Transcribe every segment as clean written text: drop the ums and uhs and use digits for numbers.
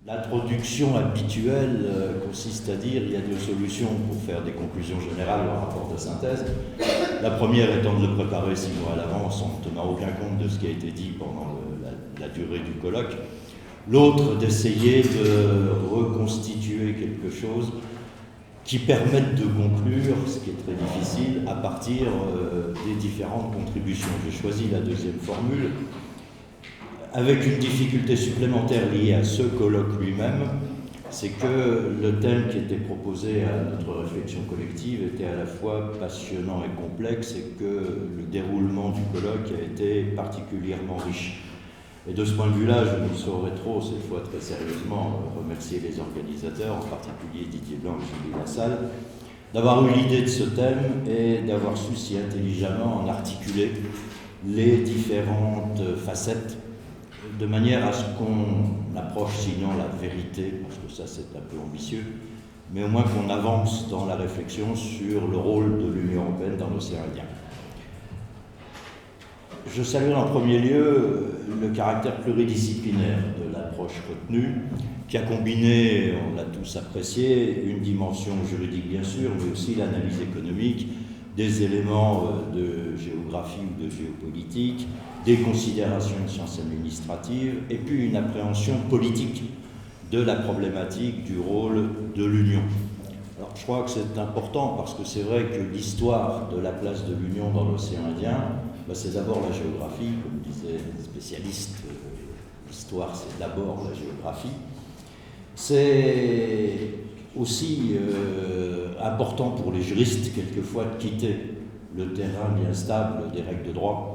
L'introduction habituelle consiste à dire qu'il y a deux solutions pour faire des conclusions générales ou un rapport de synthèse. La première étant de le préparer 6 mois à l'avance en ne tenant aucun compte de ce qui a été dit pendant la durée du colloque. L'autre d'essayer de reconstituer quelque chose qui permette de conclure, ce qui est très difficile, à partir des différentes contributions. J'ai choisi la deuxième formule, avec une difficulté supplémentaire liée à ce colloque lui-même, c'est que le thème qui était proposé à notre réflexion collective était à la fois passionnant et complexe, et que le déroulement du colloque a été particulièrement riche. Et de ce point de vue-là, je ne saurais trop, cette fois très sérieusement, remercier les organisateurs, en particulier Didier Blanc et Julie Lassalle, d'avoir eu l'idée de ce thème et d'avoir su si intelligemment en articuler les différentes facettes, de manière à ce qu'on approche sinon la vérité, parce que ça c'est un peu ambitieux, mais au moins qu'on avance dans la réflexion sur le rôle de l'Union européenne dans l'océan Indien. Je salue en premier lieu le caractère pluridisciplinaire de l'approche retenue, qui a combiné, on l'a tous apprécié, une dimension juridique bien sûr, mais aussi l'analyse économique, des éléments de géographie ou de géopolitique, des considérations de sciences administratives, et puis une appréhension politique de la problématique du rôle de l'Union. Alors je crois que c'est important parce que c'est vrai que l'histoire de la place de l'Union dans l'océan Indien, c'est d'abord la géographie, comme disaient les spécialistes, l'histoire c'est d'abord la géographie. C'est aussi important pour les juristes quelquefois de quitter le terrain bien stable des règles de droit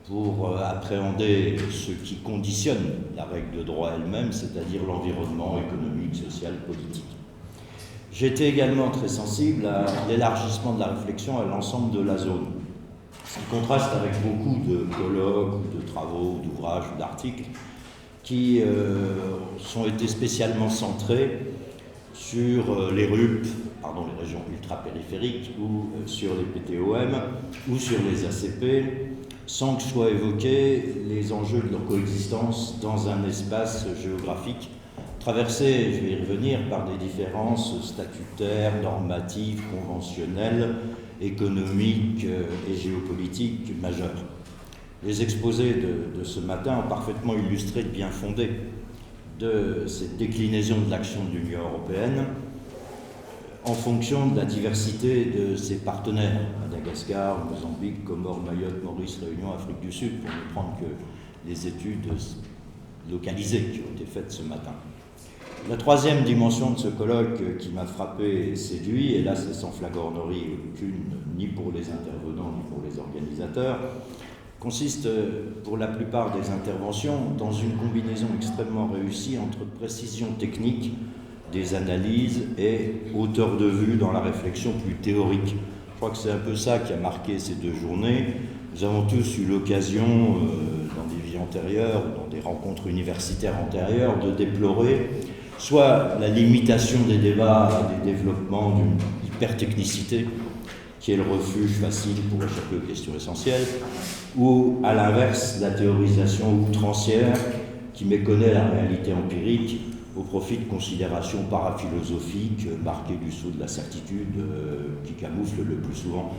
pour appréhender ce qui conditionne la règle de droit elle-même, c'est-à-dire l'environnement économique, social, politique. J'étais également très sensible à l'élargissement de la réflexion à l'ensemble de la zone, ce qui contraste avec beaucoup de colloques, de travaux, d'ouvrages, d'articles qui ont été spécialement centrés sur les RUP, les régions ultra-périphériques, ou sur les PTOM, ou sur les ACP, sans que soient évoqués les enjeux de leur coexistence dans un espace géographique traversé, je vais y revenir, par des différences statutaires, normatives, conventionnelles, économiques et géopolitiques majeures. Les exposés de ce matin ont parfaitement illustré le bien fondé de cette déclinaison de l'action de l'Union européenne en fonction de la diversité de ses partenaires, Madagascar, Mozambique, Comores, Mayotte, Maurice, Réunion, Afrique du Sud, pour ne prendre que les études localisées qui ont été faites ce matin. La troisième dimension de ce colloque qui m'a frappé et séduit, et là c'est sans flagornerie aucune, ni pour les intervenants ni pour les organisateurs, consiste pour la plupart des interventions dans une combinaison extrêmement réussie entre précision technique des analyses et hauteur de vue dans la réflexion plus théorique. Je crois que c'est un peu ça qui a marqué ces 2 journées. Nous avons tous eu l'occasion, dans des vies antérieures, ou dans des rencontres universitaires antérieures, de déplorer soit la limitation des débats à des développements d'une hypertechnicité, qui est le refuge facile pour échapper aux questions essentielles, ou à l'inverse, la théorisation outrancière qui méconnaît la réalité empirique au profit de considérations paraphilosophiques marquées du sceau de la certitude qui camouflent le plus souvent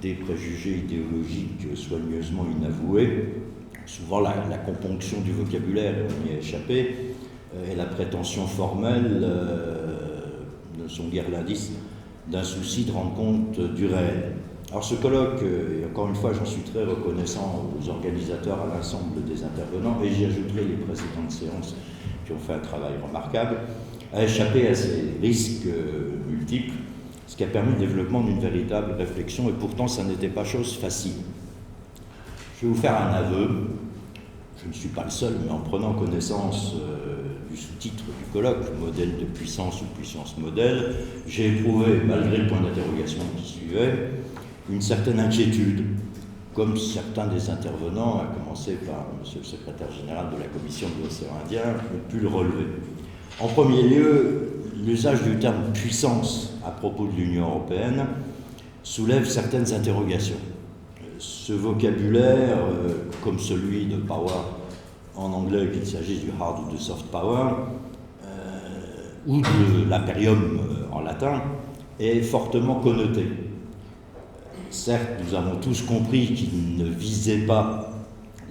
des préjugés idéologiques soigneusement inavoués. Souvent la componction du vocabulaire, on y a échappé, et la prétention formelle ne sont guère l'indice d'un souci de rendre compte du réel. Alors ce colloque, et encore une fois j'en suis très reconnaissant aux organisateurs, à l'ensemble des intervenants, et j'y ajouterai les précédentes séances qui ont fait un travail remarquable, a échappé à ces risques multiples, ce qui a permis le développement d'une véritable réflexion, et pourtant ça n'était pas chose facile. Je vais vous faire un aveu, je ne suis pas le seul, mais en prenant connaissance du sous-titre du colloque, modèle de puissance ou puissance modèle, j'ai éprouvé, malgré le point d'interrogation qui suivait, une certaine inquiétude, comme certains des intervenants, à commencer par monsieur le secrétaire général de la Commission de l'océan Indien, ont pu le relever. En premier lieu, l'usage du terme puissance à propos de l'Union européenne soulève certaines interrogations. Ce vocabulaire, comme celui de power en anglais, qu'il s'agisse du hard ou du soft power, ou de l'imperium en latin, est fortement connoté. Certes, nous avons tous compris qu'il ne visait pas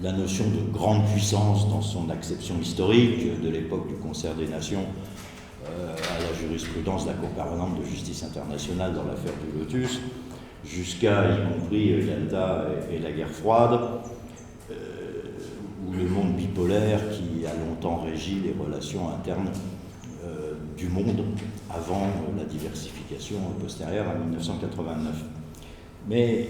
la notion de grande puissance dans son acception historique, de l'époque du concert des nations à la jurisprudence de la Cour permanente de justice internationale dans l'affaire du Lotus, jusqu'à y compris Yalta et la guerre froide, ou le monde bipolaire qui a longtemps régi les relations internes du monde avant la diversification postérieure à 1989. Mais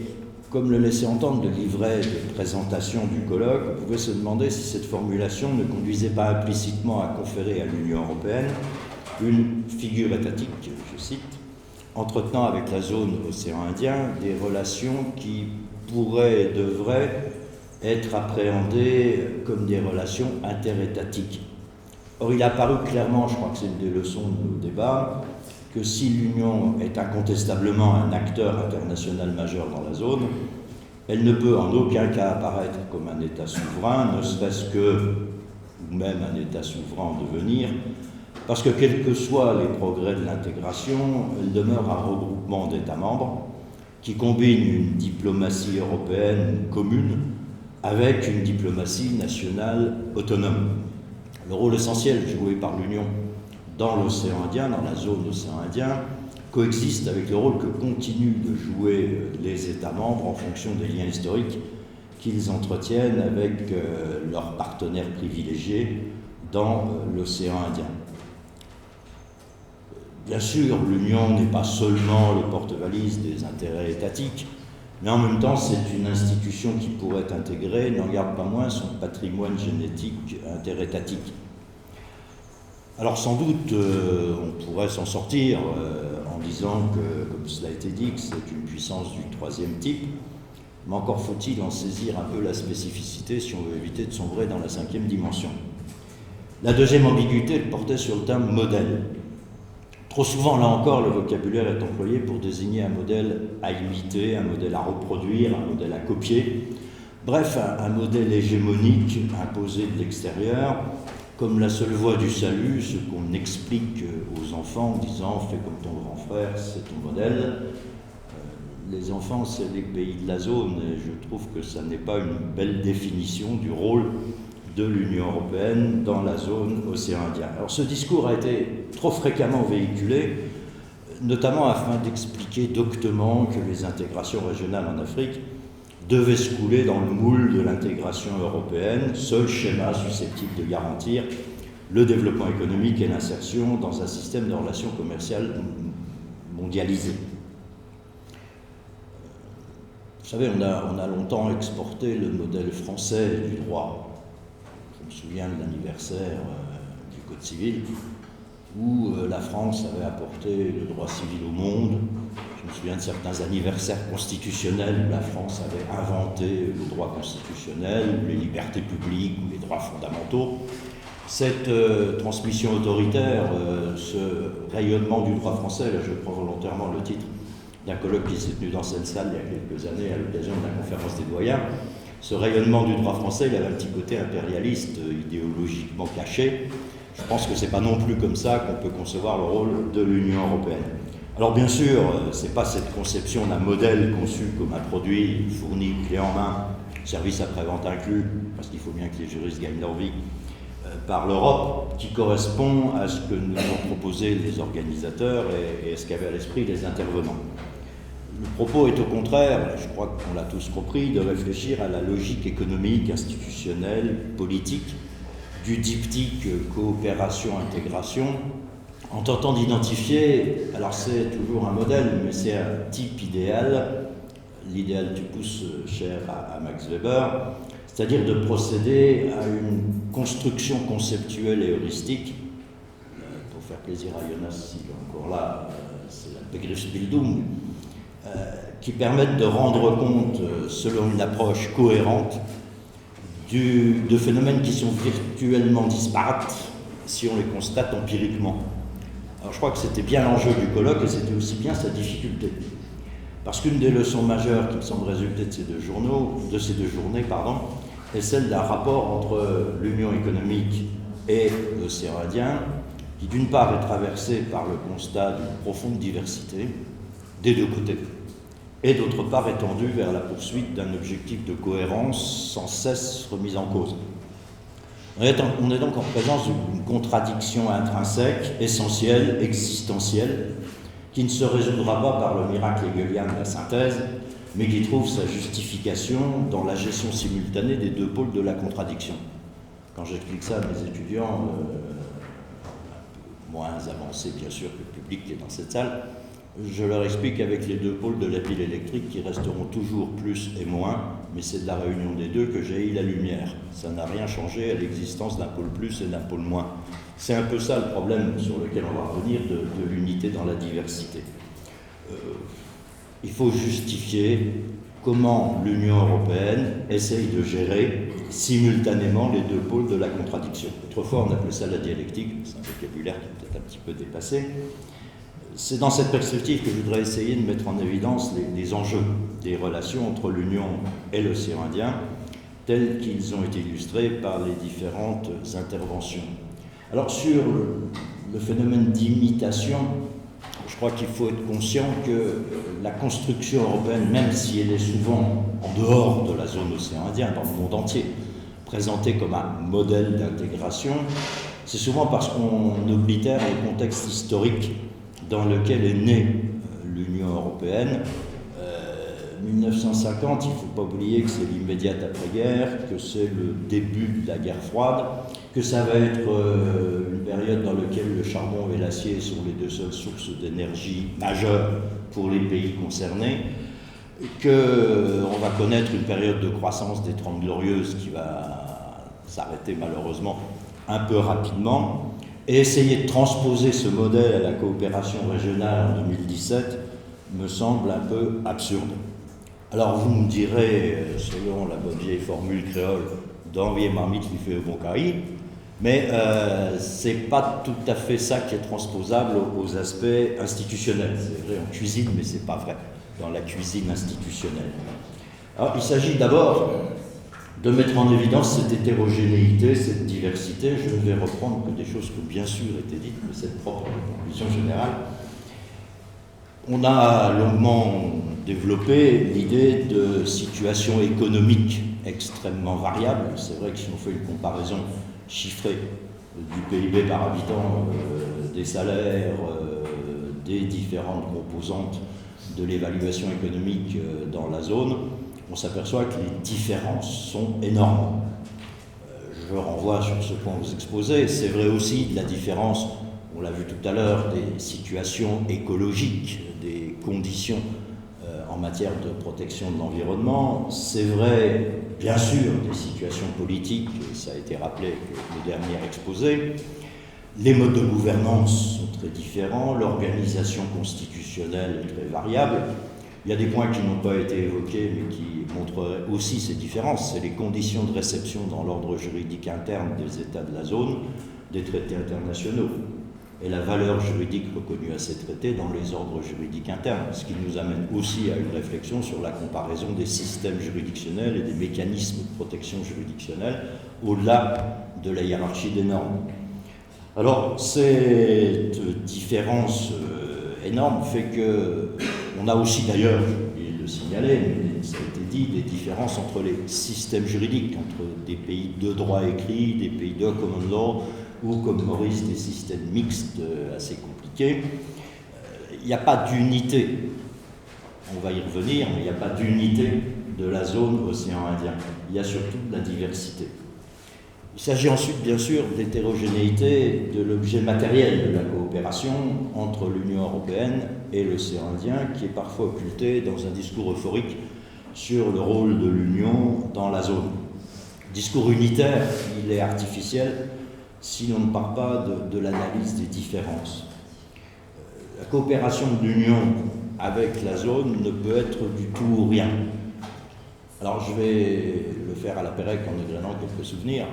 comme le laissait entendre le livret de présentation du colloque, on pouvait se demander si cette formulation ne conduisait pas implicitement à conférer à l'Union européenne une figure étatique, je cite, entretenant avec la zone océan Indien des relations qui pourraient et devraient être appréhendées comme des relations interétatiques. Or, il a apparu clairement, je crois que c'est une des leçons de nos débats, que si l'Union est incontestablement un acteur international majeur dans la zone, elle ne peut en aucun cas apparaître comme un État souverain, ne serait-ce que, ou même un État souverain en devenir, parce que quels que soient les progrès de l'intégration, elle demeure un regroupement d'États membres qui combine une diplomatie européenne commune avec une diplomatie nationale autonome. Le rôle essentiel joué par l'Union dans l'océan Indien, dans la zone océan Indien, coexiste avec le rôle que continuent de jouer les États membres en fonction des liens historiques qu'ils entretiennent avec leurs partenaires privilégiés dans l'océan Indien. Bien sûr, l'Union n'est pas seulement le porte-valise des intérêts étatiques, mais en même temps, c'est une institution qui pourrait intégrer, n'en garde pas moins, son patrimoine génétique interétatique. Alors sans doute, on pourrait s'en sortir en disant que, comme cela a été dit, que c'est une puissance du troisième type, mais encore faut-il en saisir un peu la spécificité si on veut éviter de sombrer dans la cinquième dimension. La deuxième ambiguïté portait sur le terme modèle. Trop souvent, là encore, le vocabulaire est employé pour désigner un modèle à imiter, un modèle à reproduire, un modèle à copier. Bref, un modèle hégémonique imposé de l'extérieur, comme la seule voie du salut, ce qu'on explique aux enfants en disant « fais comme ton grand frère, c'est ton modèle ». Les enfants, c'est les pays de la zone, et je trouve que ça n'est pas une belle définition du rôle de l'Union européenne dans la zone océan Indien. Alors ce discours a été trop fréquemment véhiculé, notamment afin d'expliquer doctement que les intégrations régionales en Afrique devaient se couler dans le moule de l'intégration européenne, seul schéma susceptible de garantir le développement économique et l'insertion dans un système de relations commerciales mondialisé. Vous savez, on a longtemps exporté le modèle français du droit. Je me souviens de l'anniversaire du Code civil, où la France avait apporté le droit civil au monde. Je me souviens de certains anniversaires constitutionnels où la France avait inventé le droit constitutionnel, les libertés publiques ou les droits fondamentaux. Cette transmission autoritaire, ce rayonnement du droit français, là je prends volontairement le titre d'un colloque qui s'est tenu dans cette salle il y a quelques années à l'occasion de la conférence des doyens, ce rayonnement du droit français, il avait un petit côté impérialiste, idéologiquement caché. Je pense que ce n'est pas non plus comme ça qu'on peut concevoir le rôle de l'Union européenne. Alors bien sûr, ce n'est pas cette conception d'un modèle conçu comme un produit fourni, clé en main, service après-vente inclus, parce qu'il faut bien que les juristes gagnent leur vie, par l'Europe, qui correspond à ce que nous ont proposé les organisateurs et ce qu'avaient à l'esprit les intervenants. Le propos est au contraire, je crois qu'on l'a tous compris, de réfléchir à la logique économique, institutionnelle, politique, du diptyque coopération-intégration, en tentant d'identifier, alors c'est toujours un modèle, mais c'est un type idéal, l'idéal du pouce cher à Max Weber, c'est-à-dire de procéder à une construction conceptuelle et heuristique, pour faire plaisir à Jonas, s'il est encore là, c'est la Begriffsbildung, qui permettent de rendre compte, selon une approche cohérente, de phénomènes qui sont virtuellement disparates si on les constate empiriquement. Alors je crois que c'était bien l'enjeu du colloque et c'était aussi bien sa difficulté. Parce qu'une des leçons majeures qui me semble résulter de ces deux journées, est celle d'un rapport entre l'Union économique et l'océan Indien qui d'une part est traversée par le constat d'une profonde diversité des deux côtés, et d'autre part étendue vers la poursuite d'un objectif de cohérence sans cesse remis en cause. On est donc en présence d'une contradiction intrinsèque, essentielle, existentielle, qui ne se résoudra pas par le miracle hegelien de la synthèse, mais qui trouve sa justification dans la gestion simultanée des deux pôles de la contradiction. Quand j'explique ça à mes étudiants, moins avancés bien sûr que le public qui est dans cette salle, je leur explique avec les deux pôles de la pile électrique qui resteront toujours plus et moins, mais c'est de la réunion des deux que jaillit la lumière. Ça n'a rien changé à l'existence d'un pôle plus et d'un pôle moins. C'est un peu ça le problème sur lequel on va revenir de l'unité dans la diversité. Il faut justifier comment l'Union européenne essaye de gérer simultanément les deux pôles de la contradiction. Autrefois, on appelait ça la dialectique, c'est un vocabulaire qui est peut-être un petit peu dépassé. C'est dans cette perspective que je voudrais essayer de mettre en évidence les enjeux des relations entre l'Union et l'océan Indien, tels qu'ils ont été illustrés par les différentes interventions. Alors sur le phénomène d'imitation, je crois qu'il faut être conscient que la construction européenne, même si elle est souvent en dehors de la zone océan Indien, dans le monde entier, présentée comme un modèle d'intégration, c'est souvent parce qu'on oblitère le contexte historique dans lequel est née l'Union européenne. 1950, il ne faut pas oublier que c'est l'immédiate après-guerre, que c'est le début de la guerre froide, que ça va être une période dans laquelle le charbon et l'acier sont les deux seules sources d'énergie majeures pour les pays concernés, qu'on va connaître une période de croissance des 30 Glorieuses qui va s'arrêter malheureusement un peu rapidement, et essayer de transposer ce modèle à la coopération régionale en 2017 me semble un peu absurde. Alors vous me direz, selon la bonne vieille formule créole, d'envier marmite lui fait au bon caïd, mais c'est pas tout à fait ça qui est transposable aux aspects institutionnels. C'est vrai en cuisine, mais c'est pas vrai dans la cuisine institutionnelle. Alors il s'agit d'abord de mettre en évidence cette hétérogénéité, cette diversité. Je ne vais reprendre que des choses qui ont bien sûr été dites, mais cette propre conclusion générale. On a longuement développé l'idée de situation économique extrêmement variable. C'est vrai que si on fait une comparaison chiffrée du PIB par habitant, des salaires, des différentes composantes de l'évaluation économique dans la zone, on s'aperçoit que les différences sont énormes. Je renvoie sur ce point aux exposés. C'est vrai aussi de la différence, on l'a vu tout à l'heure, des situations écologiques, des conditions en matière de protection de l'environnement. C'est vrai, bien sûr, des situations politiques, et ça a été rappelé le dernier exposé. Les modes de gouvernance sont très différents, l'organisation constitutionnelle est très variable. Il y a des points qui n'ont pas été évoqués, mais qui montreraient aussi ces différences. C'est les conditions de réception dans l'ordre juridique interne des États de la zone des traités internationaux et la valeur juridique reconnue à ces traités dans les ordres juridiques internes, ce qui nous amène aussi à une réflexion sur la comparaison des systèmes juridictionnels et des mécanismes de protection juridictionnelle au-delà de la hiérarchie des normes. Alors, cette différence énorme fait que on a aussi d'ailleurs, j'ai oublié de le signaler, mais ça a été dit, des différences entre les systèmes juridiques, entre des pays de droit écrit, des pays de common law, ou comme Maurice, des systèmes mixtes assez compliqués. Il n'y a pas d'unité, on va y revenir, mais il n'y a pas d'unité de la zone océan Indien. Il y a surtout de la diversité. Il s'agit ensuite, bien sûr, d'hétérogénéité de l'objet matériel de la coopération entre l'Union européenne et l'océan Indien, qui est parfois occulté dans un discours euphorique sur le rôle de l'Union dans la zone. Discours unitaire, il est artificiel si l'on ne part pas de l'analyse des différences. La coopération de l'Union avec la zone ne peut être du tout ou rien. Alors je vais le faire à la Pérec en égrenant quelques souvenirs.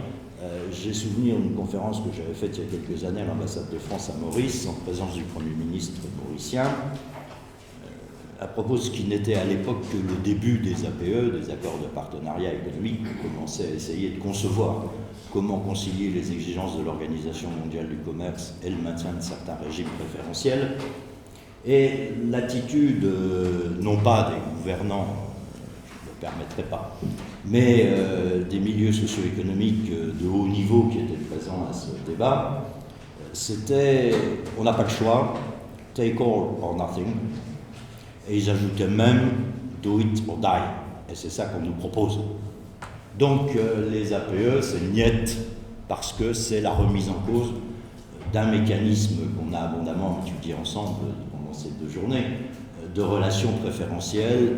J'ai souvenir d'une conférence que j'avais faite il y a quelques années à l'ambassade de France à Maurice, en présence du Premier ministre mauricien. à propos de ce qui n'était à l'époque que le début des APE, des accords de partenariat économique. On commençait à essayer de concevoir comment concilier les exigences de l'Organisation mondiale du commerce et le maintien de certains régimes préférentiels. Et l'attitude, non pas des gouvernants, je ne me permettrai pas, mais des milieux socio-économiques de haut niveau qui étaient présents à ce débat, c'était « on n'a pas le choix, take all or nothing ». Et ils ajoutaient même « do it or die ». Et c'est ça qu'on nous propose. Donc les APE, c'est niet, parce que c'est la remise en cause d'un mécanisme qu'on a abondamment étudié ensemble pendant ces 2 journées, de relations préférentielles,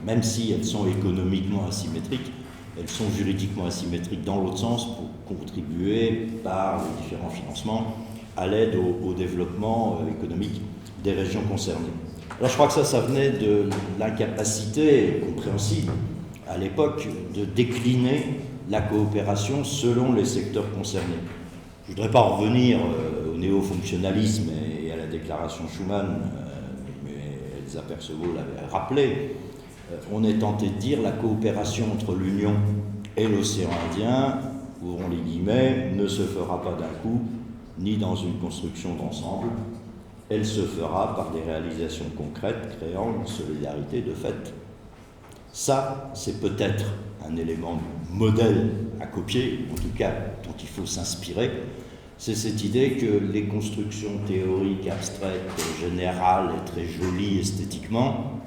même si elles sont économiquement asymétriques, elles sont juridiquement asymétriques dans l'autre sens pour contribuer par les différents financements à l'aide au développement économique des régions concernées. Alors je crois que ça venait de l'incapacité compréhensible à l'époque de décliner la coopération selon les secteurs concernés. Je ne voudrais pas en revenir au néo-fonctionnalisme et à la déclaration Schuman, mais Elsa Perceval l'avait rappelé. On est tenté de dire la coopération entre l'Union et l'océan Indien, ouvrons les guillemets, ne se fera pas d'un coup, ni dans une construction d'ensemble. Elle se fera par des réalisations concrètes, créant une solidarité de fait. Ça, c'est peut-être un élément modèle à copier, en tout cas dont il faut s'inspirer. C'est cette idée que les constructions théoriques, abstraites, générales et très jolies esthétiquement,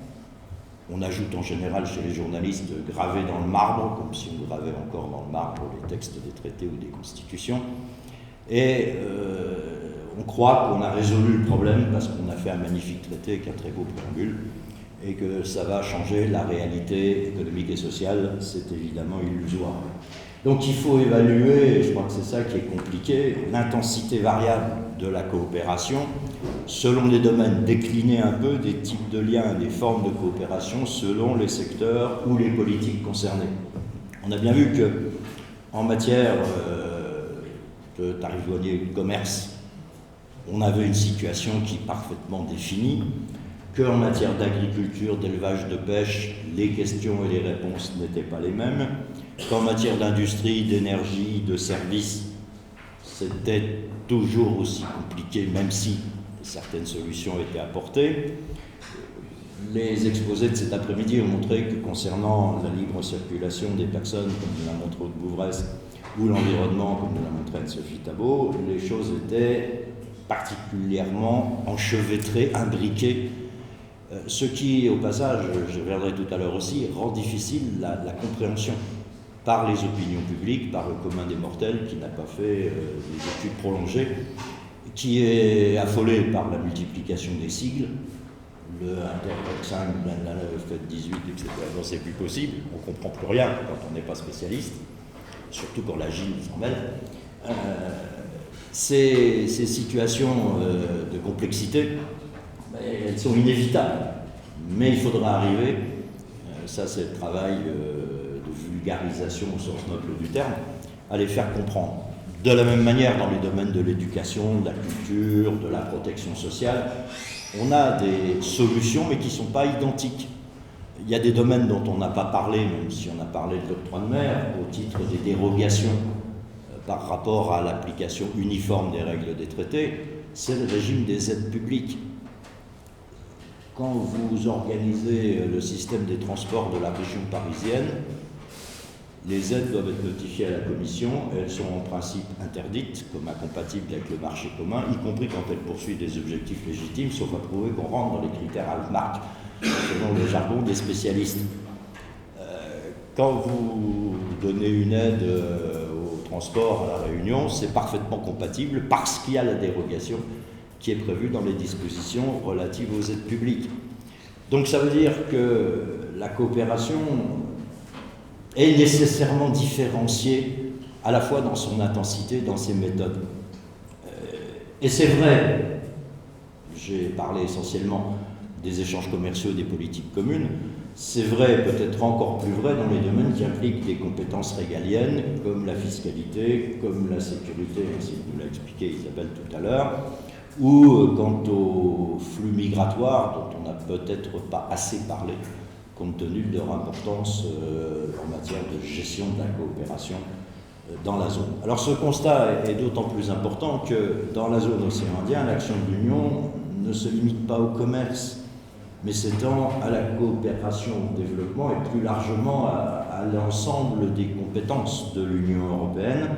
on ajoute en général chez les journalistes gravés dans le marbre, comme si on gravait encore dans le marbre les textes des traités ou des constitutions. Et on croit qu'on a résolu le problème parce qu'on a fait un magnifique traité avec un très beau préambule et que ça va changer la réalité économique et sociale. C'est évidemment illusoire. Donc il faut évaluer, et je crois que c'est ça qui est compliqué, l'intensité variable de la coopération selon les domaines, décliner un peu des types de liens, des formes de coopération selon les secteurs ou les politiques concernées. On a bien vu qu'en matière de tarifs douaniers ou de commerce, on avait une situation qui est parfaitement définie, qu'en matière d'agriculture, d'élevage, de pêche, les questions et les réponses n'étaient pas les mêmes, qu'en matière d'industrie, d'énergie, de services, c'était toujours aussi compliqué, même si certaines solutions étaient apportées. Les exposés de cet après-midi ont montré que concernant la libre circulation des personnes, comme nous l'a montré Aude Bouvresse, ou l'environnement, comme nous l'a montré Anne-Sophie Tabot, les choses étaient particulièrement enchevêtrées, imbriquées, ce qui, au passage, je reviendrai tout à l'heure aussi, rend difficile la compréhension par les opinions publiques, par le commun des mortels qui n'a pas fait des études prolongées, qui est affolé par la multiplication des sigles, le Interreg 5, le FED 18, etc. Non, c'est plus possible, on ne comprend plus rien quand on n'est pas spécialiste, surtout quand la Gine s'en mêle. Ces situations de complexité, elles sont inévitables, mais il faudra arriver, ça c'est le travail de vulgarisation au sens noble du terme, à les faire comprendre. De la même manière, dans les domaines de l'éducation, de la culture, de la protection sociale, on a des solutions, mais qui ne sont pas identiques. Il y a des domaines dont on n'a pas parlé, même si on a parlé de l'octroi de mer, au titre des dérogations par rapport à l'application uniforme des règles des traités, c'est le régime des aides publiques. Quand vous organisez le système des transports de la région parisienne, les aides doivent être notifiées à la Commission, et elles sont en principe interdites, comme incompatibles avec le marché commun, y compris quand elles poursuivent des objectifs légitimes, sauf à prouver qu'on rentre dans les critères Altmark, selon le jargon des spécialistes. Quand vous donnez une aide au transport à la Réunion, c'est parfaitement compatible parce qu'il y a la dérogation qui est prévue dans les dispositions relatives aux aides publiques. Donc ça veut dire que la coopération est nécessairement différenciée à la fois dans son intensité, dans ses méthodes. Et c'est vrai, j'ai parlé essentiellement des échanges commerciaux et des politiques communes, c'est vrai, peut-être encore plus vrai dans les domaines qui impliquent des compétences régaliennes, comme la fiscalité, comme la sécurité, ainsi que nous l'a expliqué Isabelle tout à l'heure, ou quant aux flux migratoires, dont on n'a peut-être pas assez parlé, compte tenu de leur importance en matière de gestion de la coopération dans la zone. Alors ce constat est d'autant plus important que dans la zone océan Indien, l'action de l'Union ne se limite pas au commerce, mais s'étend à la coopération au développement et plus largement à l'ensemble des compétences de l'Union européenne.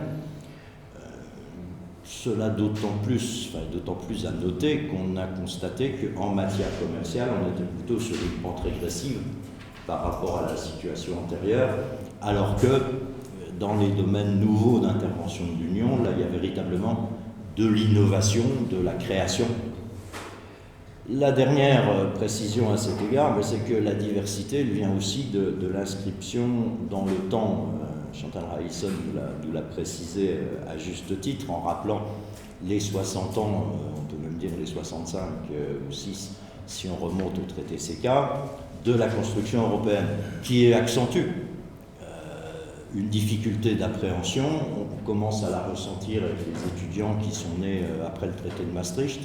Cela d'autant plus à noter qu'on a constaté qu'en matière commerciale, on était plutôt sur une pente régressive par rapport à la situation antérieure, alors que dans les domaines nouveaux d'intervention de l'Union, là, il y a véritablement de l'innovation, de la création. La dernière précision à cet égard, c'est que la diversité vient aussi de l'inscription dans le temps. Chantal Ravison nous l'a précisé à juste titre en rappelant les 60 ans, on peut même dire les 65 ou 6 si on remonte au traité CECA, de la construction européenne, qui accentue une difficulté d'appréhension. On commence à la ressentir avec les étudiants qui sont nés après le traité de Maastricht.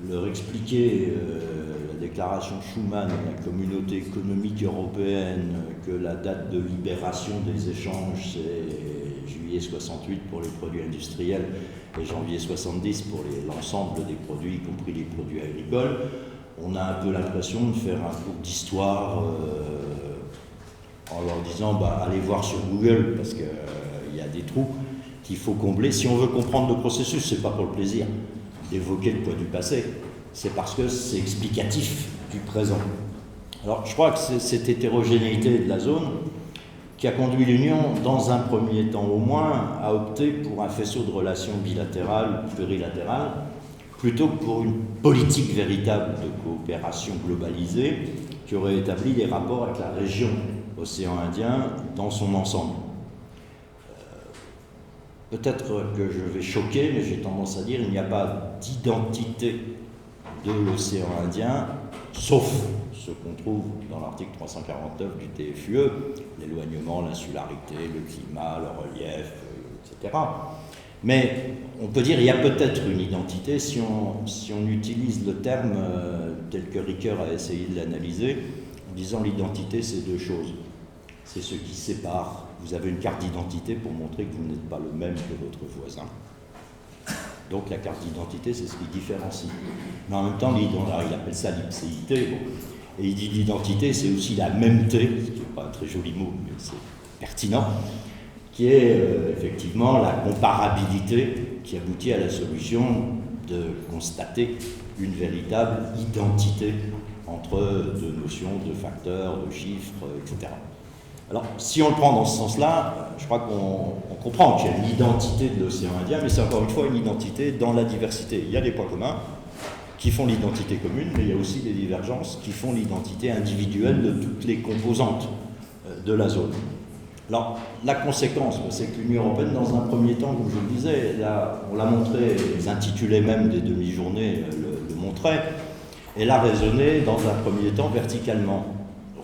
Leur expliquer la déclaration Schuman de la communauté économique européenne, que la date de libération des échanges c'est juillet 68 pour les produits industriels et janvier 70 pour l'ensemble des produits, y compris les produits agricoles, on a un peu l'impression de faire un cours d'histoire en leur disant allez voir sur Google parce qu'il y a des trous qu'il faut combler. Si on veut comprendre le processus, c'est pas pour le plaisir d'évoquer le poids du passé, c'est parce que c'est explicatif du présent. Alors je crois que c'est cette hétérogénéité de la zone qui a conduit l'Union, dans un premier temps au moins, à opter pour un faisceau de relations bilatérales ou plurilatérales, plutôt que pour une politique véritable de coopération globalisée qui aurait établi des rapports avec la région océan Indien dans son ensemble. Peut-être que je vais choquer, mais j'ai tendance à dire qu'il n'y a pas d'identité de l'océan Indien, sauf ce qu'on trouve dans l'article 349 du TFUE, l'éloignement, l'insularité, le climat, le relief, etc. Mais on peut dire qu'il y a peut-être une identité si on utilise le terme tel que Ricoeur a essayé de l'analyser, en disant l'identité c'est deux choses. C'est ce qui sépare. Vous avez une carte d'identité pour montrer que vous n'êtes pas le même que votre voisin. Donc la carte d'identité, c'est ce qui différencie. Mais en même temps, il appelle ça l'ipséité. Bon. Et il dit l'identité, c'est aussi la mêmeté, ce qui n'est pas un très joli mot, mais c'est pertinent, qui est effectivement la comparabilité qui aboutit à la solution de constater une véritable identité entre deux notions, de facteurs, de chiffres, etc. Alors, si on le prend dans ce sens-là, je crois qu'on comprend qu'il y a une identité de l'océan Indien, mais c'est encore une fois une identité dans la diversité. Il y a des points communs qui font l'identité commune, mais il y a aussi des divergences qui font l'identité individuelle de toutes les composantes de la zone. Alors, la conséquence, c'est que l'Union européenne, dans un premier temps, comme je le disais, on l'a montré, les intitulés même des demi-journées le montraient, elle a raisonné dans un premier temps verticalement.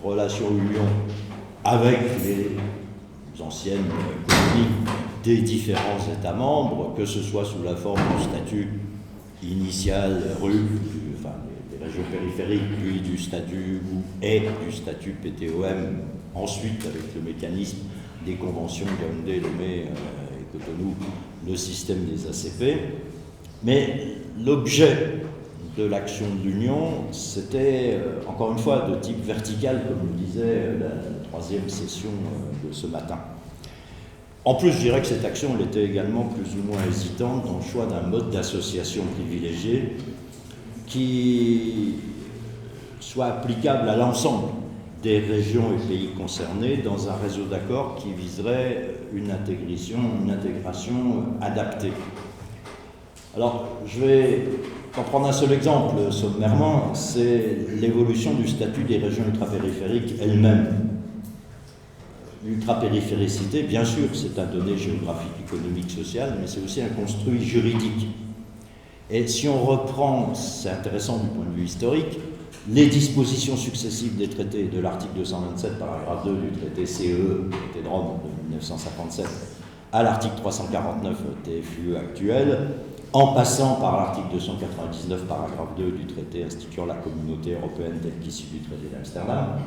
Relation Union avec les anciennes colonies des différents États membres, que ce soit sous la forme du statut initial RU, des régions périphériques, puis du statut du statut PTOM, ensuite avec le mécanisme des conventions Yaoundé, Lomé et Cotonou, le système des ACP. Mais l'objet de l'action de l'Union, c'était encore une fois de type vertical, comme le disait la troisième session de ce matin. En plus, je dirais que cette action elle était également plus ou moins hésitante dans le choix d'un mode d'association privilégié qui soit applicable à l'ensemble des régions et pays concernés dans un réseau d'accords qui viserait une intégration adaptée. Alors, je vais en prendre un seul exemple sommairement, c'est l'évolution du statut des régions ultrapériphériques elles-mêmes. L'ultrapériphéricité, bien sûr, c'est un donné géographique, économique, social, mais c'est aussi un construit juridique. Et si on reprend, c'est intéressant du point de vue historique, les dispositions successives des traités de l'article 227, paragraphe 2 du traité CE, traité de Rome de 1957, à l'article 349 TFUE actuel, en passant par l'article 299, paragraphe 2 du traité instituant la communauté européenne telle qu'issue du traité d'Amsterdam,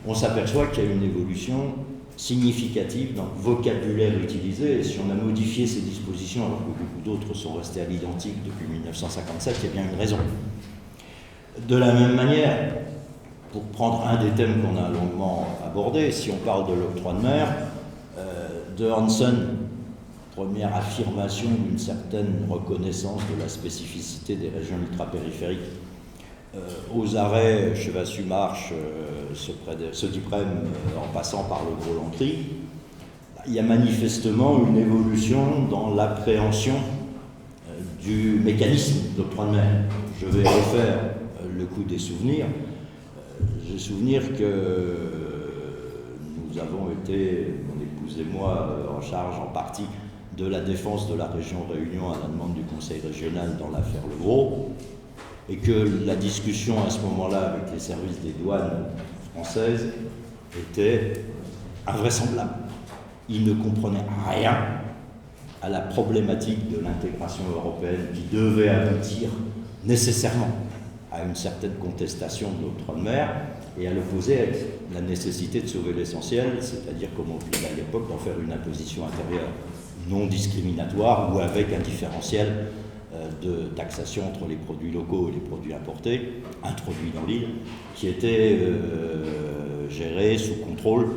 on s'aperçoit qu'il y a une évolution significative dans le vocabulaire utilisé. Et si on a modifié ces dispositions alors que beaucoup d'autres sont restées à l'identique depuis 1957, il y a bien une raison. De la même manière, pour prendre un des thèmes qu'on a longuement abordé, si on parle de l'octroi de mer, de Hansen, première affirmation d'une certaine reconnaissance de la spécificité des régions ultrapériphériques, aux arrêts Chevassus-Marche, Sediprem, en passant par le Gros-Lantry, il y a manifestement une évolution dans l'appréhension du mécanisme d'octroi de mer. Je vais refaire le coup des souvenirs. J'ai souvenir que nous avons été, mon épouse et moi, en charge en partie de la défense de la région Réunion à la demande du Conseil régional dans l'affaire Le Gros, et que la discussion à ce moment-là avec les services des douanes françaises était invraisemblable. Ils ne comprenaient rien à la problématique de l'intégration européenne qui devait aboutir nécessairement à une certaine contestation de l'octroi de mer et à l'opposer à la nécessité de sauver l'essentiel, c'est-à-dire, comme on disait à l'époque, d'en faire une imposition intérieure non discriminatoire ou avec un différentiel de taxation entre les produits locaux et les produits importés, introduits dans l'île, qui était géré sous contrôle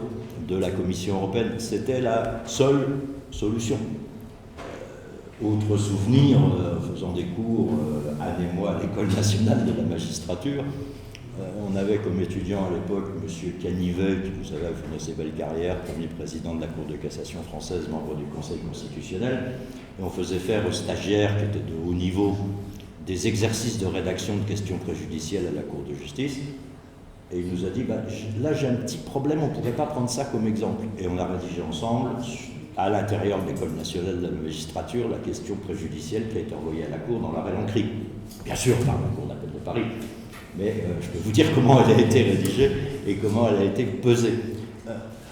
de la Commission européenne. C'était la seule solution. Autre souvenir, faisant des cours, Anne et moi, à l'École nationale de la magistrature, on avait comme étudiant à l'époque M. Canivet, qui, vous savez, a fait une assez belle carrière, premier président de la Cour de cassation française, membre du Conseil constitutionnel, et on faisait faire aux stagiaires qui étaient de haut niveau des exercices de rédaction de questions préjudicielles à la Cour de justice, et il nous a dit, là j'ai un petit problème, on ne pourrait pas prendre ça comme exemple. Et on a rédigé ensemble, à l'intérieur de l'École nationale de la magistrature, la question préjudicielle qui a été envoyée à la Cour dans l'arrêt Lancry. Bien sûr, par la Cour d'appel de Paris. Mais je peux vous dire comment elle a été rédigée et comment elle a été pesée.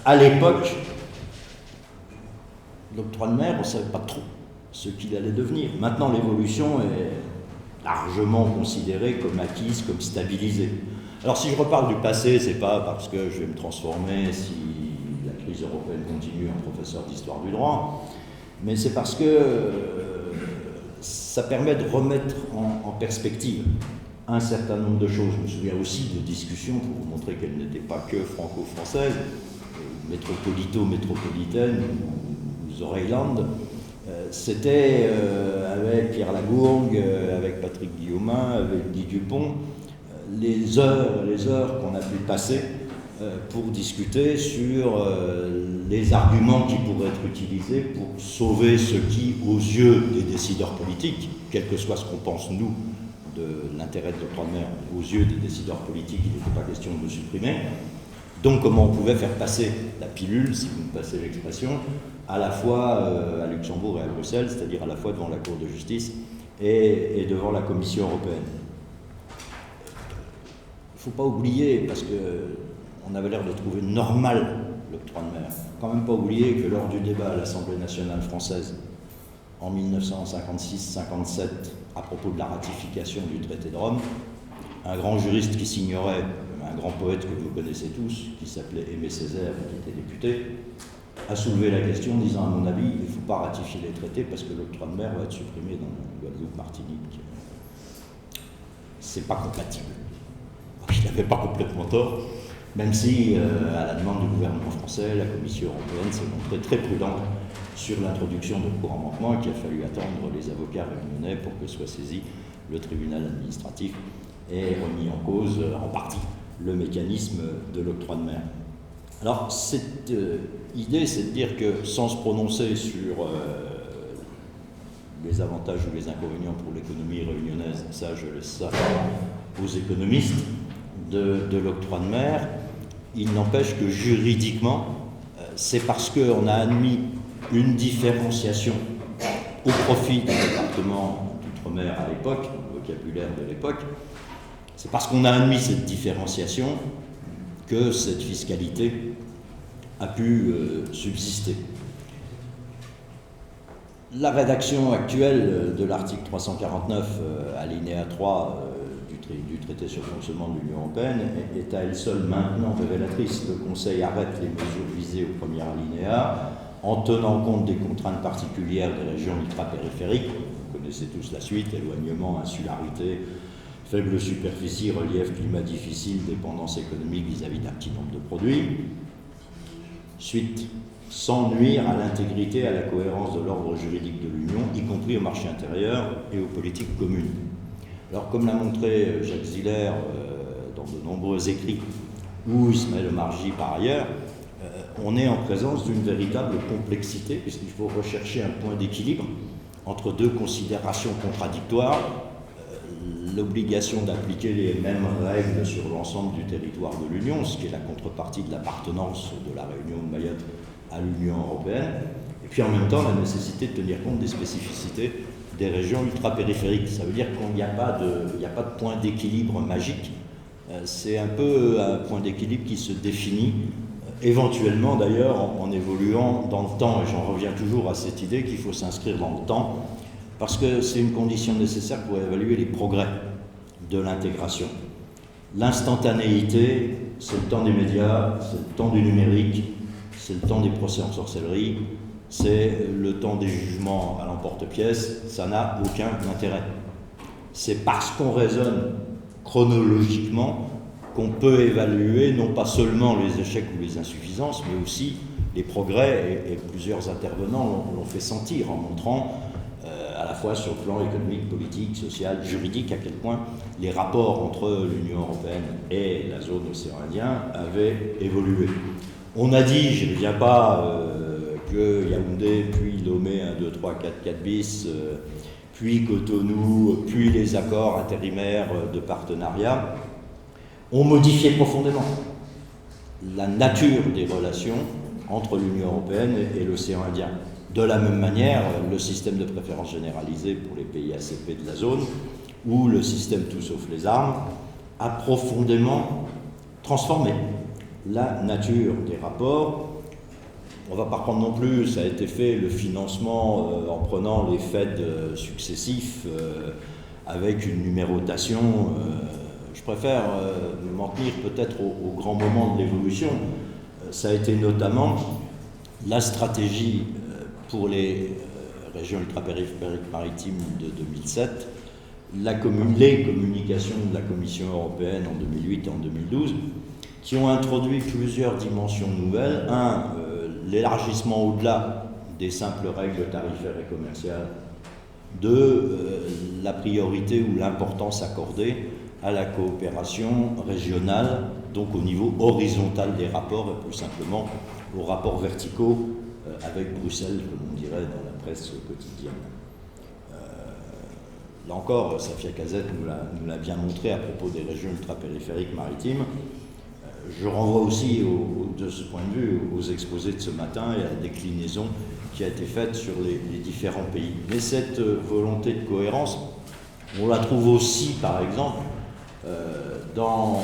À l'époque, l'octroi de mer, on ne savait pas trop ce qu'il allait devenir. Maintenant, l'évolution est largement considérée comme acquise, comme stabilisée. Alors, si je reparle du passé, c'est pas parce que je vais me transformer, si la crise européenne continue, en professeur d'histoire du droit, mais c'est parce que ça permet de remettre en perspective un certain nombre de choses. Je me souviens aussi de discussions pour vous montrer qu'elles n'étaient pas que franco-françaises, métropolito-métropolitaines ou Zoreilland. C'était avec Pierre Lagourgue, avec Patrick Guillaumin, avec Guy Dupont, les heures qu'on a pu passer pour discuter sur les arguments qui pourraient être utilisés pour sauver ce qui, aux yeux des décideurs politiques, quel que soit ce qu'on pense nous de l'intérêt de l'octroi de mer, aux yeux des décideurs politiques, il n'était pas question de le supprimer. Donc comment on pouvait faire passer la pilule, si vous me passez l'expression, à la fois à Luxembourg et à Bruxelles, c'est-à-dire à la fois devant la Cour de justice et devant la Commission européenne. Il ne faut pas oublier, parce qu'on avait l'air de trouver normal l'octroi de mer, quand même pas oublier que lors du débat à l'Assemblée nationale française en 1956-57, à propos de la ratification du traité de Rome, un grand juriste qui s'ignorait, un grand poète que vous connaissez tous, qui s'appelait Aimé Césaire, qui était député, a soulevé la question en disant, à mon avis, il ne faut pas ratifier les traités parce que l'octroi de mer va être supprimé dans Guadeloupe, Martinique. C'est pas compatible. Il n'avait pas complètement tort, même si, à la demande du gouvernement français, la Commission européenne s'est montrée très prudente sur l'introduction de cours en manquement et qu'il a fallu attendre les avocats réunionnais pour que soit saisi le tribunal administratif et remis en cause, en partie, le mécanisme de l'octroi de mer. Alors, cette idée, c'est de dire que sans se prononcer sur les avantages ou les inconvénients pour l'économie réunionnaise, ça je laisse ça aux économistes, de l'octroi de mer, il n'empêche que juridiquement, c'est parce qu'on a admis une différenciation au profit du département d'outre-mer à l'époque, le vocabulaire de l'époque, c'est parce qu'on a admis cette différenciation que cette fiscalité a pu subsister. La rédaction actuelle de l'article 349, alinéa 3 du traité sur le fonctionnement de l'Union européenne est à elle seule maintenant révélatrice. Le Conseil arrête les mesures visées au premier alinéa en tenant compte des contraintes particulières des régions ultrapériphériques. Vous connaissez tous la suite: éloignement, insularité, faible superficie, relief, climat difficile, dépendance économique vis-à-vis d'un petit nombre de produits. Suite: sans nuire à l'intégrité et à la cohérence de l'ordre juridique de l'Union, y compris au marché intérieur et aux politiques communes. Alors, comme l'a montré Jacques Ziller dans de nombreux écrits, ou Ismaël Omarjee par ailleurs, on est en présence d'une véritable complexité, puisqu'il faut rechercher un point d'équilibre entre deux considérations contradictoires: l'obligation d'appliquer les mêmes règles sur l'ensemble du territoire de l'Union, ce qui est la contrepartie de l'appartenance de la Réunion de Mayotte à l'Union européenne, et puis en même temps la nécessité de tenir compte des spécificités des régions ultrapériphériques. Ça veut dire qu'il n'y a pas de point d'équilibre magique, c'est un peu un point d'équilibre qui se définit éventuellement d'ailleurs en évoluant dans le temps, et j'en reviens toujours à cette idée qu'il faut s'inscrire dans le temps, parce que c'est une condition nécessaire pour évaluer les progrès de l'intégration. L'instantanéité, c'est le temps des médias, c'est le temps du numérique, c'est le temps des procès en sorcellerie, c'est le temps des jugements à l'emporte-pièce, ça n'a aucun intérêt. C'est parce qu'on raisonne chronologiquement qu'on peut évaluer non pas seulement les échecs ou les insuffisances, mais aussi les progrès, et plusieurs intervenants l'ont fait sentir en montrant à la fois sur le plan économique, politique, social, juridique, à quel point les rapports entre l'Union européenne et la zone océan Indien avaient évolué. On a dit, je ne reviens pas, que Yaoundé, puis Lomé 1, 2, 3, 4, 4 bis, puis Cotonou, puis les accords intérimaires de partenariat ont modifié profondément la nature des relations entre l'Union européenne et l'océan Indien. De la même manière, le système de préférence généralisée pour les pays ACP de la zone, ou le système tout sauf les armes, a profondément transformé la nature des rapports. On ne va pas prendre non plus, ça a été fait, le financement en prenant les FED successifs avec une numérotation. Je préfère m'en tenir peut-être au grand moment de l'évolution. Ça a été notamment la stratégie pour les régions ultrapériphériques maritimes de 2007, les communications de la Commission européenne en 2008 et en 2012, qui ont introduit plusieurs dimensions nouvelles. Un, l'élargissement au-delà des simples règles tarifaires et commerciales. Deux, la priorité ou l'importance accordée à la coopération régionale, donc au niveau horizontal des rapports, et plus simplement aux rapports verticaux avec Bruxelles, comme on dirait dans la presse quotidienne. Là encore, Safia Kazet nous l'a bien montré à propos des régions ultrapériphériques maritimes. Je renvoie aussi, de ce point de vue, aux exposés de ce matin et à la déclinaison qui a été faite sur les différents pays. Mais cette volonté de cohérence, on la trouve aussi, par exemple, dans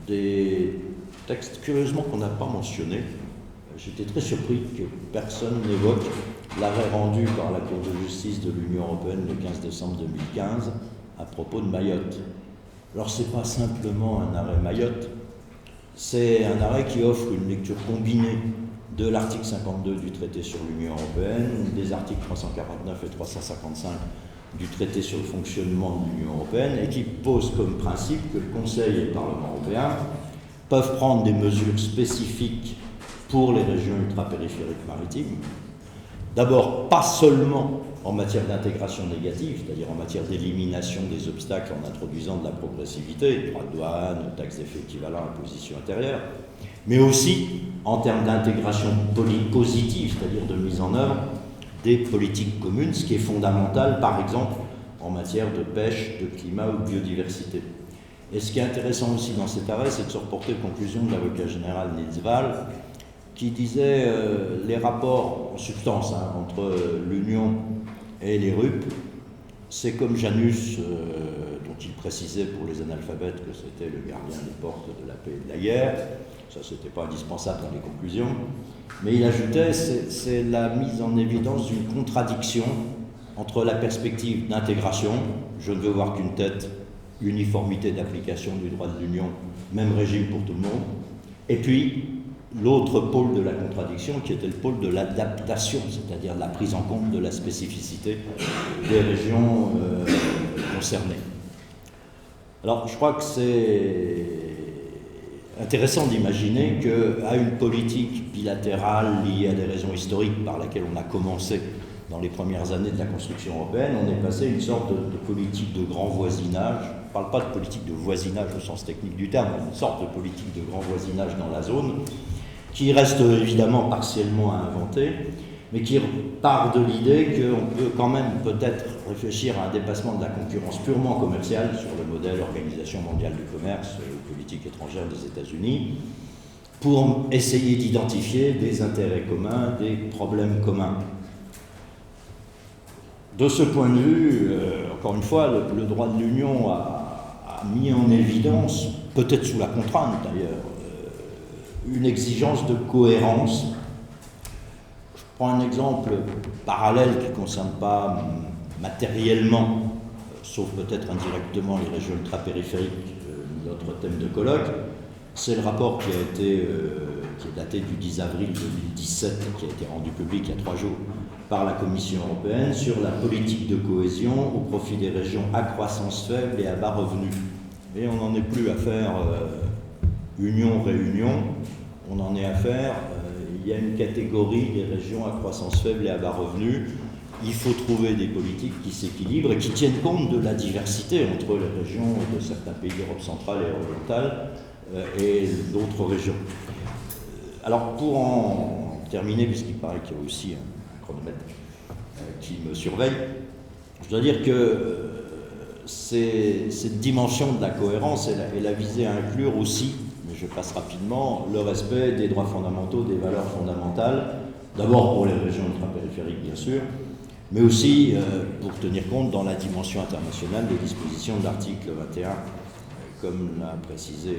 des textes, curieusement, qu'on n'a pas mentionnés. J'étais très surpris que personne n'évoque l'arrêt rendu par la Cour de justice de l'Union européenne le 15 décembre 2015 à propos de Mayotte. Alors, ce n'est pas simplement un arrêt Mayotte, c'est un arrêt qui offre une lecture combinée de l'article 52 du traité sur l'Union européenne, des articles 349 et 355 du traité sur le fonctionnement de l'Union européenne, et qui pose comme principe que le Conseil et le Parlement européen peuvent prendre des mesures spécifiques pour les régions ultrapériphériques maritimes. D'abord, pas seulement en matière d'intégration négative, c'est-à-dire en matière d'élimination des obstacles en introduisant de la progressivité, droits de douane, taxes d'effet équivalent, imposition intérieure, mais aussi en termes d'intégration positive, c'est-à-dire de mise en œuvre des politiques communes, ce qui est fondamental, par exemple, en matière de pêche, de climat ou de biodiversité. Et ce qui est intéressant aussi dans cet arrêt, c'est de se reporter aux conclusions de l'avocat général Nils Wahl, qui disait les rapports en substance entre l'Union et les RUP, c'est comme Janus, dont il précisait pour les analphabètes que c'était le gardien des portes de la paix et de la guerre. Ça, c'était pas indispensable dans les conclusions. Mais il ajoutait, c'est la mise en évidence d'une contradiction entre la perspective d'intégration, je ne veux voir qu'une tête, uniformité d'application du droit de l'Union, même régime pour tout le monde, et puis l'autre pôle de la contradiction qui était le pôle de l'adaptation, c'est-à-dire la prise en compte de la spécificité des régions concernées. Alors je crois que c'est intéressant d'imaginer qu'à une politique bilatérale liée à des raisons historiques par laquelle on a commencé dans les premières années de la construction européenne, on est passé à une sorte de politique de grand voisinage. Je ne parle pas de politique de voisinage au sens technique du terme, mais une sorte de politique de grand voisinage dans la zone, qui reste évidemment partiellement à inventer, mais qui part de l'idée qu'on peut quand même peut-être réfléchir à un dépassement de la concurrence purement commerciale sur le modèle Organisation mondiale du commerce ou politique étrangère des États-Unis, pour essayer d'identifier des intérêts communs, des problèmes communs. De ce point de vue, encore une fois, le droit de l'Union a mis en évidence, peut-être sous la contrainte d'ailleurs, une exigence de cohérence. Je prends un exemple parallèle qui ne concerne pas matériellement, sauf peut-être indirectement, les régions ultrapériphériques, notre thème de colloque. C'est le rapport qui est daté du 10 avril 2017, qui a été rendu public il y a 3 jours par la Commission européenne sur la politique de cohésion au profit des régions à croissance faible et à bas revenus. Et on n'en est plus à faire union-réunion, on en est à faire, il y a une catégorie des régions à croissance faible et à bas revenus. Il faut trouver des politiques qui s'équilibrent et qui tiennent compte de la diversité entre les régions de certains pays d'Europe centrale et orientale et d'autres régions. Alors pour en terminer, puisqu'il paraît qu'il y a aussi un chronomètre qui me surveille, je dois dire que cette dimension de la cohérence est la visée à inclure aussi, mais je passe rapidement, le respect des droits fondamentaux, des valeurs fondamentales, d'abord pour les régions ultrapériphériques bien sûr, mais aussi pour tenir compte dans la dimension internationale des dispositions de l'article 21, comme l'a précisé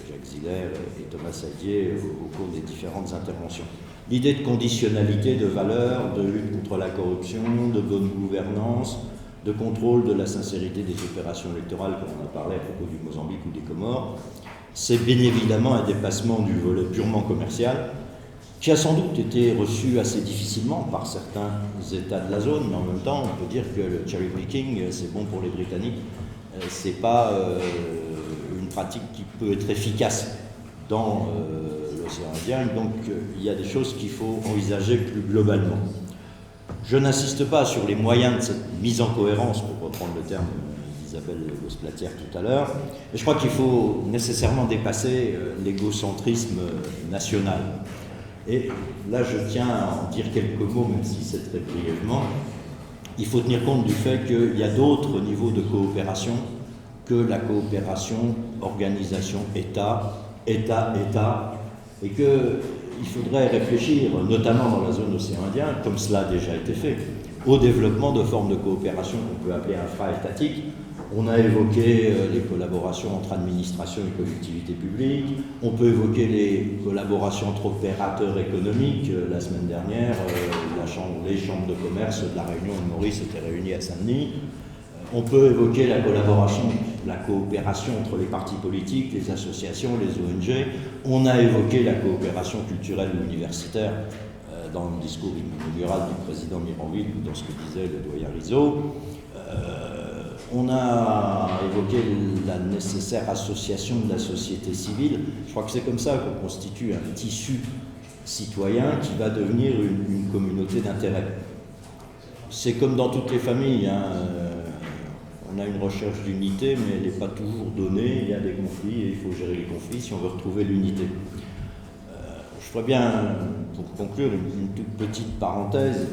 Jacques Ziller et Thomas Sadier au cours des différentes interventions. L'idée de conditionnalité, de valeur, de lutte contre la corruption, de bonne gouvernance, de contrôle de la sincérité des opérations électorales, comme on a parlé à propos du Mozambique ou des Comores, c'est bien évidemment un dépassement du volet purement commercial, qui a sans doute été reçu assez difficilement par certains États de la zone, mais en même temps, on peut dire que le cherry picking, c'est bon pour les Britanniques, c'est pas une pratique qui peut être efficace dans l'océan Indien, donc il y a des choses qu'il faut envisager plus globalement. Je n'insiste pas sur les moyens de cette mise en cohérence, pour reprendre le terme d'Isabelle Gosplatière tout à l'heure, mais je crois qu'il faut nécessairement dépasser l'égocentrisme national. Et là, je tiens à en dire quelques mots, même si c'est très brièvement. Il faut tenir compte du fait qu'il y a d'autres niveaux de coopération que la coopération organisation-État, État-État, et qu'il faudrait réfléchir, notamment dans la zone océan Indien, comme cela a déjà été fait, au développement de formes de coopération qu'on peut appeler infra-étatiques. On a évoqué les collaborations entre administrations et collectivités publiques, on peut évoquer les collaborations entre opérateurs économiques. La semaine dernière, les chambres de commerce de la Réunion et de Maurice étaient réunies à Saint-Denis. On peut évoquer la collaboration, la coopération entre les partis politiques, les associations, les ONG. On a évoqué la coopération culturelle ou universitaire dans le discours inaugural du président Miranville ou dans ce que disait le doyen Rizzo. On a évoqué la nécessaire association de la société civile. Je crois que c'est comme ça qu'on constitue un tissu citoyen qui va devenir une communauté d'intérêt. C'est comme dans toutes les familles, hein. On a une recherche d'unité, mais elle n'est pas toujours donnée. Il y a des conflits et il faut gérer les conflits si on veut retrouver l'unité. Je ferais bien, pour conclure, une toute petite parenthèse,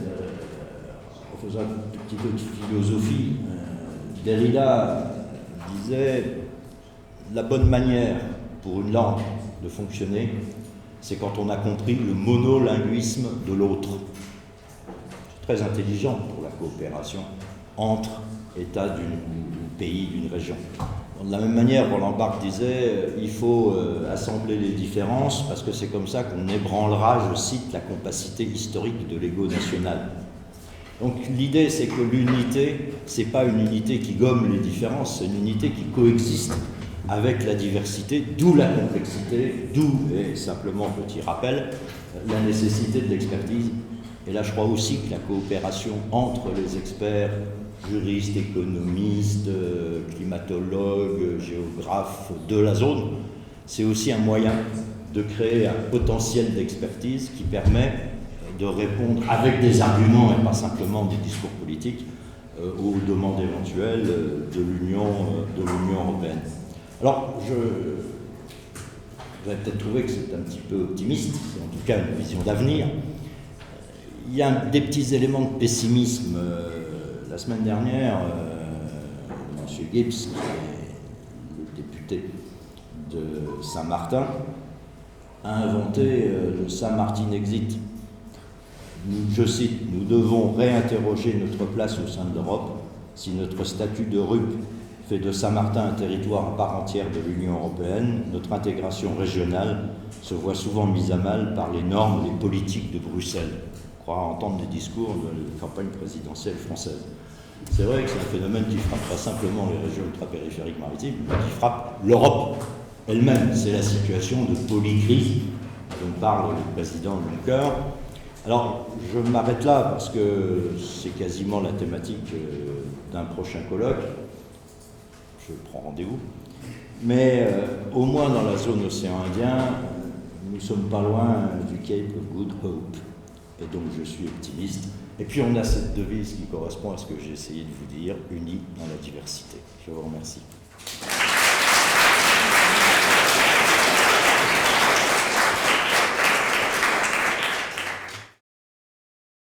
en faisant un petit peu de philosophie. Derrida disait « La bonne manière pour une langue de fonctionner, c'est quand on a compris le monolinguisme de l'autre. » C'est très intelligent pour la coopération entre États d'une pays, d'une région. De la même manière, Roland Barthes disait il faut assembler les différences parce que c'est comme ça qu'on ébranlera, je cite, la compacité historique de l'ego national. Donc l'idée, c'est que l'unité, c'est pas une unité qui gomme les différences, c'est une unité qui coexiste avec la diversité, d'où la complexité, d'où, et simplement petit rappel, la nécessité de l'expertise. Et là, je crois aussi que la coopération entre les experts, juristes, économistes, climatologues, géographes de la zone, c'est aussi un moyen de créer un potentiel d'expertise qui permet de répondre avec des arguments et pas simplement des discours politiques aux demandes éventuelles de l'Union européenne. Alors, vous avez peut-être trouvé que c'est un petit peu optimiste, c'est en tout cas une vision d'avenir. Il y a des petits éléments de pessimisme. La semaine dernière, M. Gibbs, qui est le député de Saint-Martin, a inventé le Saint-Martin Exit. Je cite, « Nous devons réinterroger notre place au sein de l'Europe si notre statut de RUP fait de Saint-Martin un territoire à part entière de l'Union européenne. Notre intégration régionale se voit souvent mise à mal par les normes, les politiques de Bruxelles. » On croit entendre des discours de la campagne présidentielle française. C'est vrai que c'est un phénomène qui frappe pas simplement les régions ultrapériphériques maritimes, mais qui frappe l'Europe elle-même. C'est la situation de polykrise dont parle le président Juncker. Alors, je m'arrête là parce que c'est quasiment la thématique d'un prochain colloque. Je prends rendez-vous. Mais au moins dans la zone océan Indien, nous ne sommes pas loin du Cape of Good Hope. Et donc je suis optimiste. Et puis on a cette devise qui correspond à ce que j'ai essayé de vous dire, unis dans la diversité. Je vous remercie.